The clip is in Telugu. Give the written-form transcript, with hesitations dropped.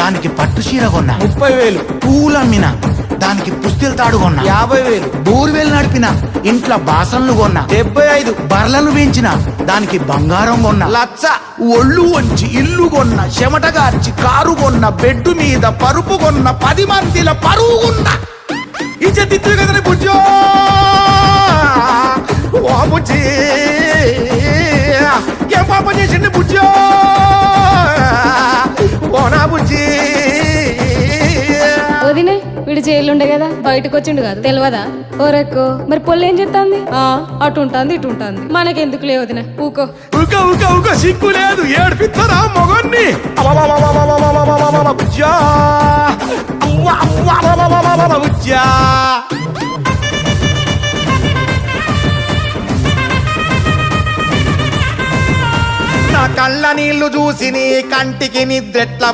దానికి పట్టు చీర కొన్నా 30,000. పూలమ్మిన దానికి పుస్తెల తాడు కొన్నా 50,000. బోర్వెల్ నడిపిన ఇంట్లో బాసన్లు కొన్నా 75. బర్లను పెంచిన దానికి బంగారం కొన్నా 1,00,000. ఒళ్ళు వంచి ఇల్లు కొన్న చెమటగార్చి కారు కొన్న బెడ్డు మీద పరుపు కొన్న 10 మందిల పరువు కొన్న ఇచ్చే కదని బుజ్జో ఓ బుజ్జి ఏం పాపం చేసింది బుజ్జో ఓ నా బుజ్జి. వదినే వీడు జైలుండే కదా బయటకు వచ్చిండు కదా తెలియదా ఓరెక్కో మరి పొల్లు ఏం చేస్తాంది అటు ఉంటుంది ఇటు ఉంటుంది మనకెందుకు లే వదిన ఊకో ఉక ఉక ఉక సిగ్గు లేదు ఏడిపిస్తారా మొగన్ని బుజ్జా బుజ్జా. నా కళ్ళ నీళ్లు చూసి నీ కంటికి నిద్రెట్ల